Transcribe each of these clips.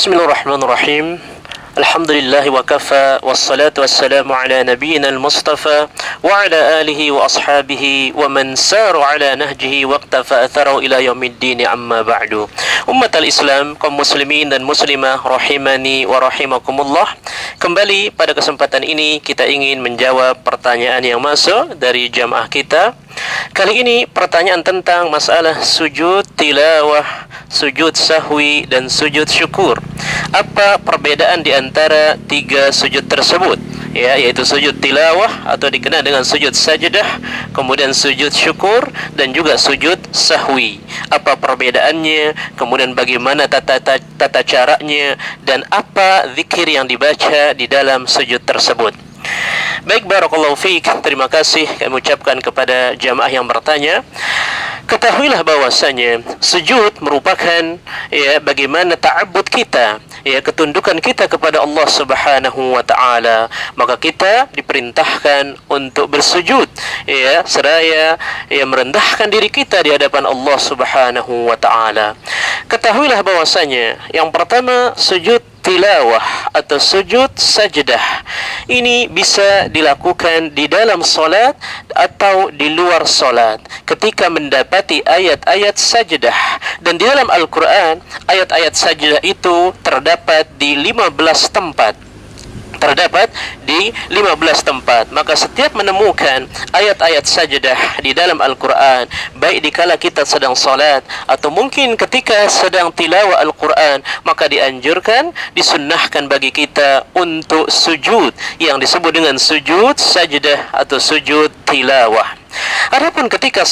Bismillahirrahmanirrahim. Alhamdulillahi wa kafa, wassalatu wassalamu ala nabiyyina al-mustafa wa ala alihi wa ashabihi wa man saru ala nahjihi wa iqtafa atharahu ila yaumiddin, amma ba'du. Ummatal Islam, kaum muslimin dan muslimah rahimani wa rahimakumullah. Kembali pada kesempatan ini kita ingin menjawab pertanyaan yang masuk dari jamaah kita. Kali ini pertanyaan tentang masalah sujud tilawah, sujud sahwi dan sujud syukur. Apa perbedaan di antara tiga sujud tersebut? Ya, yaitu sujud tilawah atau dikenal dengan sujud sajdah, kemudian sujud syukur dan juga sujud sahwi. Apa perbedaannya? Kemudian bagaimana tata caranya dan apa zikir yang dibaca di dalam sujud tersebut? Baik, barakallahu fiik. Terima kasih kami ucapkan kepada jamaah yang bertanya. Ketahuilah bahwasanya sujud merupakan bagaimana ta'abbud kita, ketundukan kita kepada Allah Subhanahu wa taala. Maka kita diperintahkan untuk bersujud, seraya merendahkan diri kita di hadapan Allah Subhanahu wa taala. Ketahuilah bahwasanya yang pertama sujud tilawah atau sujud sajdah ini bisa dilakukan di dalam solat atau di luar solat ketika mendapati ayat-ayat sajdah. Dan di dalam Al-Quran ayat-ayat sajdah itu terdapat di 15 tempat. Maka setiap menemukan ayat-ayat sajdah di dalam Al-Quran, baik dikala kita sedang salat atau mungkin ketika sedang tilawah Al-Quran, maka dianjurkan, disunnahkan bagi kita untuk sujud yang disebut dengan sujud sajdah atau sujud tilawah. Adapun ketika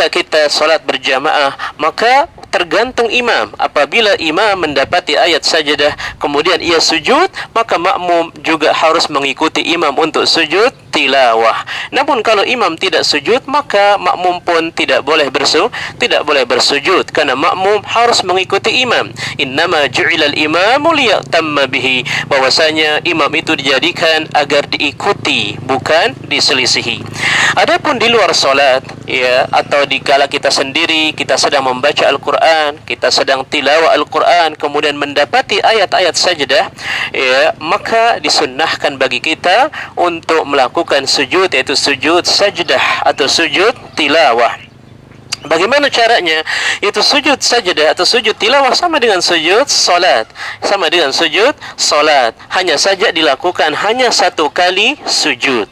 kita salat berjamaah, maka tergantung imam. Apabila imam mendapati ayat sajdah kemudian ia sujud, maka makmum juga harus mengikuti imam untuk sujud tilawah. Namun kalau imam tidak sujud, maka makmum pun tidak boleh bersujud karena makmum harus mengikuti imam. Innama ju'ilal imamu liya'tamma bihi, bahwasanya imam itu dijadikan agar diikuti, bukan diselisihi. Adapun di luar salat, atau dikala kita sendiri, kita sedang membaca Al-Quran, kita sedang tilawah Al-Quran, kemudian mendapati ayat-ayat sajdah, maka disunnahkan bagi kita untuk melakukan sujud, yaitu sujud sajdah atau sujud tilawah. Bagaimana caranya? Itu sujud sajdah atau sujud tilawah sama dengan sujud salat. Hanya saja dilakukan hanya satu kali sujud.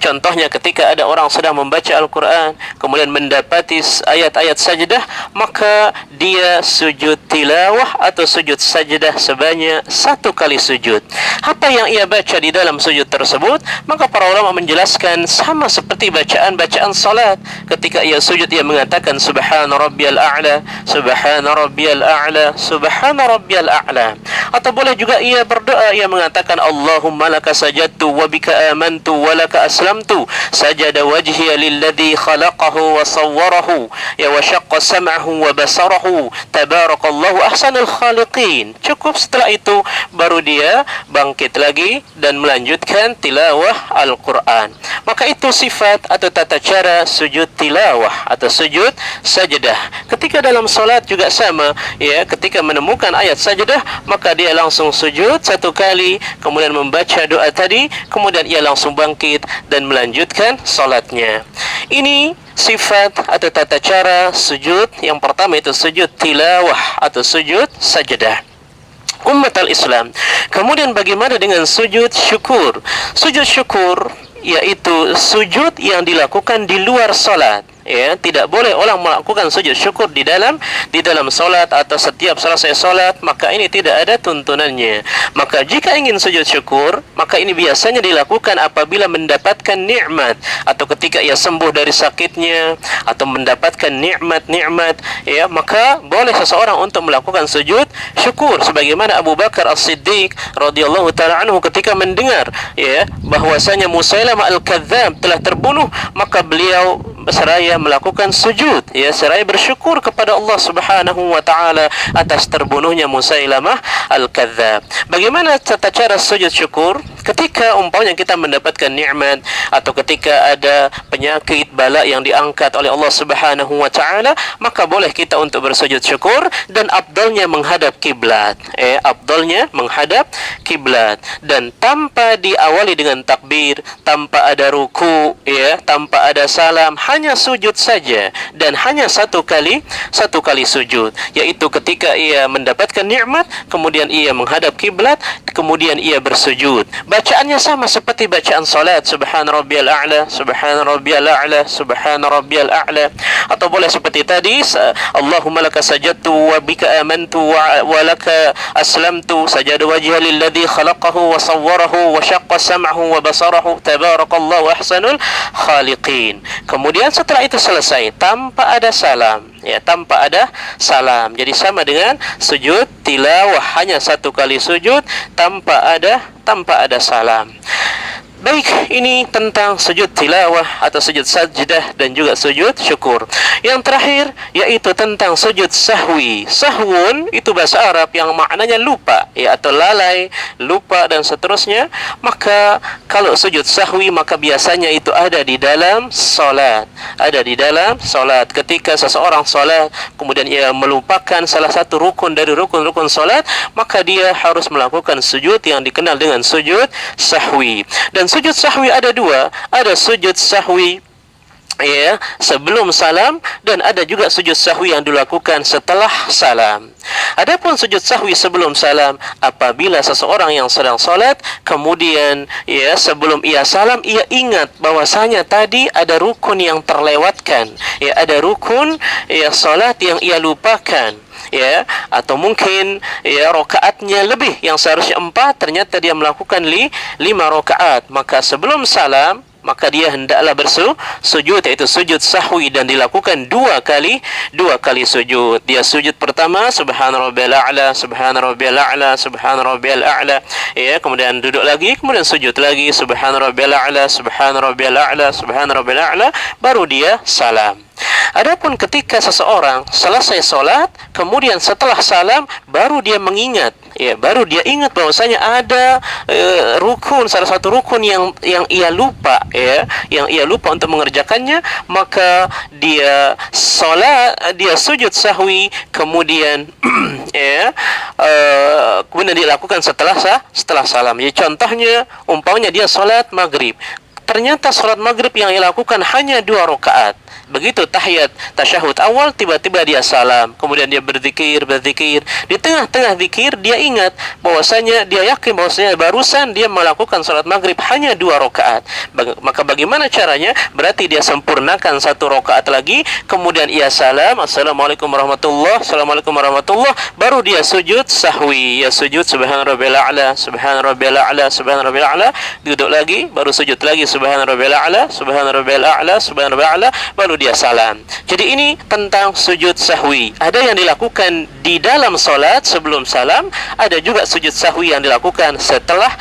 Contohnya ketika ada orang sedang membaca Al-Quran kemudian mendapati ayat-ayat sajdah, maka dia sujud tilawah atau sujud sajdah sebanyak satu kali sujud. Apa yang ia baca di dalam sujud tersebut? Maka para ulama menjelaskan sama seperti bacaan salat. Ketika ia sujud, ia mengatakan subhana rabbiyal a'la, subhana rabbiyal a'la, subhana rabbiyal a'la. Atau boleh juga ia berdoa, ia mengatakan Allahumma laka sajadtu wa bika amantu wa laka aslamtu, sajada wajhiya lilladhi khalaqahu wa sawwarahu wa syaqqa sam'ahu wa basarahu, tabarakallahu ahsanul khaliqin. Cukup setelah itu baru dia bangkit lagi dan melanjutkan tilawah Al-Quran. Maka itu sifat atau tata cara sujud tilawah atau sujud sajdah. Ketika dalam salat juga sama, ketika menemukan ayat sajdah, maka dia langsung sujud satu kali, kemudian membaca doa tadi, kemudian ia langsung bangkit dan melanjutkan salatnya. Ini sifat atau tata cara sujud yang pertama, itu sujud tilawah atau sujud sajdah. Ummatal Islam, kemudian bagaimana dengan sujud syukur? Sujud syukur yaitu sujud yang dilakukan di luar salat. Tidak boleh orang melakukan sujud syukur di dalam salat atau setiap selesai salat, maka ini tidak ada tuntunannya. Maka jika ingin sujud syukur, maka ini biasanya dilakukan apabila mendapatkan nikmat, atau ketika ia sembuh dari sakitnya, atau mendapatkan nikmat, maka boleh seseorang untuk melakukan sujud syukur. Sebagaimana Abu Bakar As-Siddiq radhiyallahu taala anhu ketika mendengar bahwasanya Musailamah Al-Kadzdzab telah terbunuh, maka beliau seraya melakukan sujud, seraya bersyukur kepada Allah Subhanahu wa taala atas terbunuhnya Musailamah Al-Kadzdzab. Bagaimana tata cara sujud syukur? Ketika umpamanya kita mendapatkan nikmat atau ketika ada penyakit bala yang diangkat oleh Allah Subhanahu wa taala, maka boleh kita untuk bersujud syukur dan afdalnya menghadap kiblat. Afdalnya menghadap kiblat dan tanpa diawali dengan takbir, tanpa ada ruku, tanpa ada salam, hanya sujud saja dan hanya satu kali sujud, yaitu ketika ia mendapatkan nikmat, kemudian ia menghadap kiblat, kemudian ia bersujud. Bacaannya sama seperti bacaan salat, subhana rabbiyal a'la, subhana rabbiyal a'la, subhana rabbiyal a'la. Atau boleh seperti tadi, Allahumma laka sajadtu wa bika amantu wa laka aslamtu, sajada wajha lilladzi khalaqahu wa sawwarahu wa syaqqa sam'ahu wa basarahu, tabarakallahu ahsanul khaliqin. Kemudian setelah itu selesai tanpa ada salam, tanpa ada salam. Jadi sama dengan sujud tilawah, hanya satu kali sujud tanpa ada salam. Baik, ini tentang sujud tilawah atau sujud sajdah dan juga sujud syukur. Yang terakhir yaitu tentang sujud sahwi. Sahwun itu bahasa Arab yang maknanya lupa, atau lalai, lupa dan seterusnya. Maka kalau sujud sahwi maka biasanya itu ada di dalam salat. Ada di dalam salat. Ketika seseorang salat kemudian ia melupakan salah satu rukun dari rukun-rukun salat, maka dia harus melakukan sujud yang dikenal dengan sujud sahwi. Dan sujud sahwi ada dua, ada sujud sahwi sebelum salam dan ada juga sujud sahwi yang dilakukan setelah salam. Adapun sujud sahwi sebelum salam, apabila seseorang yang sedang salat kemudian sebelum ia salam ia ingat bahwasanya tadi ada rukun yang terlewatkan, ada rukun salat yang ia lupakan, atau mungkin rakaatnya lebih, yang seharusnya 4 ternyata dia melakukan 5 rakaat, maka sebelum salam maka dia hendaklah bersujud, yaitu sujud sahwi, dan dilakukan dua kali sujud. Dia sujud pertama subhana rabbiyal a'la, subhana rabbiyal a'la, subhana rabbiyal a'la, kemudian duduk lagi, kemudian sujud lagi subhana rabbiyal a'la, subhana rabbiyal a'la, subhana rabbiyal a'la, baru dia salam. Adapun ketika seseorang selesai solat, kemudian setelah salam baru dia mengingat, baru dia ingat bahwasanya ada rukun, salah satu rukun yang ia lupa, yang ia lupa untuk mengerjakannya, maka dia sujud sahwi, kemudian kemudian dilakukan setelah salam. Jadi contohnya umpamanya dia solat maghrib, ternyata solat maghrib yang ia lakukan hanya 2 rakaat. Begitu tahiyat tasyahud awal, tiba-tiba dia salam, kemudian dia berzikir. Di tengah-tengah zikir dia ingat bahwasanya, dia yakin bahwasanya barusan dia melakukan salat maghrib hanya 2 rakaat. Maka bagaimana caranya? Berarti dia sempurnakan 1 rakaat lagi, kemudian ia salam, assalamualaikum warahmatullahi, assalamualaikum warahmatullahi, baru dia sujud sahwi, sujud subhana rabbiyal a'la, subhana rabbiyal a'la, subhana rabbiyal a'la, duduk lagi, baru sujud lagi subhana rabbiyal a'la, subhana rabbiyal a'la, subhana rabbiyal a'la, baru dia salam. Jadi ini tentang sujud sahwi. Ada yang dilakukan di dalam solat sebelum salam, ada juga sujud sahwi yang dilakukan setelah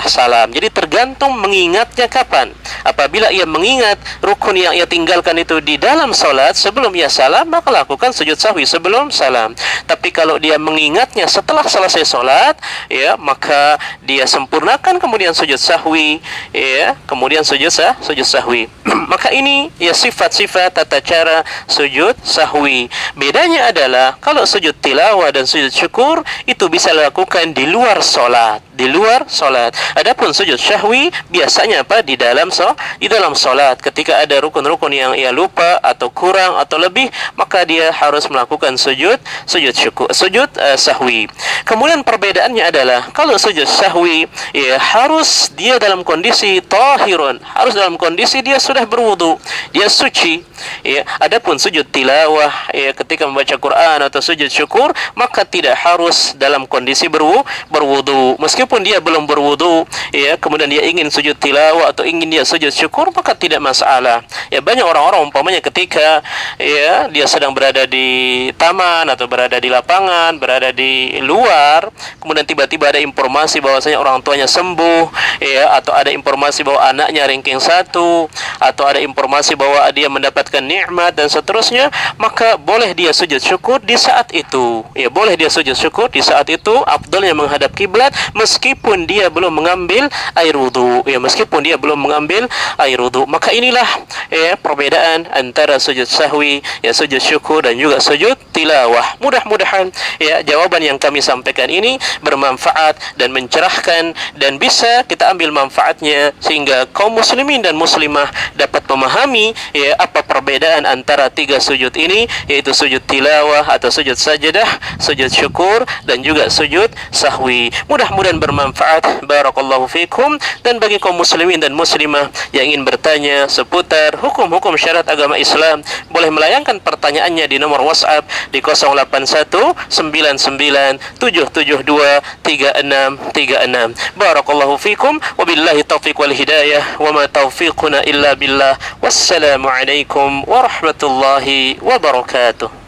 salam. Jadi tergantung mengingatnya kapan. Apabila ia mengingat rukun yang ia tinggalkan itu di dalam solat sebelum ia salam, maka lakukan sujud sahwi sebelum salam. Tapi kalau dia mengingatnya setelah selesai solat, maka dia sempurnakan kemudian sujud sahwi, kemudian sujud sahwi. Maka ini sifat-sifat tata cara sujud sahwi. Bedanya adalah kalau sujud tilawah dan sujud syukur itu bisa dilakukan di luar solat, Adapun sujud sahwi biasanya Di dalam solat. Ketika ada rukun-rukun yang ia lupa atau kurang atau lebih, maka dia harus melakukan sujud sahwi. Kemudian perbedaannya adalah kalau sujud sahwi harus dia dalam kondisi tahirun, harus dalam kondisi dia sudah berwudu, dia suci. Adapun sujud tilawah ketika membaca Quran atau sujud syukur, maka tidak harus dalam kondisi berwudu. Meskipun dia belum berwudu, kemudian dia ingin sujud tilawah atau ingin dia sujud syukur, maka tidak masalah. Banyak orang-orang umpamanya ketika dia sedang berada di taman atau berada di lapangan, berada di luar, kemudian tiba-tiba ada informasi bahwasanya orang tuanya sembuh, atau ada informasi bahwa anaknya ranking 1, atau ada informasi bahwa dia mendapatkan nikmat dan seterusnya, maka boleh dia sujud syukur di saat itu. Boleh dia sujud syukur di saat itu, afdalnya menghadap kiblat, meskipun dia belum mengambil air wudu, ya, meskipun dia belum mengambil air wudu. Maka inilah ya perbedaan antara sujud sahwi, ya, sujud syukur dan juga sujud tilawah. Mudah-mudahan ya jawaban yang kami sampaikan ini bermanfaat dan mencerahkan, dan bisa kita ambil manfaatnya sehingga kaum muslimin dan muslimah dapat memahami ya apa perbedaan antara tiga sujud ini, yaitu sujud tilawah atau sujud sajadah, sujud syukur dan juga sujud sahwi. Mudah-mudahan bermanfaat. Barakallahu fikum. Dan bagi kaum muslimin dan muslimah yang ingin bertanya seputar hukum-hukum syariat agama Islam, boleh melayangkan pertanyaannya di nomor WhatsApp di 0819723636. Barakallahu fikum. Wabillahi taufiq wal hidayah. Wa ma taufiquna illa billah. Wassalamu alaikum warahmatullahi wabarakatuh.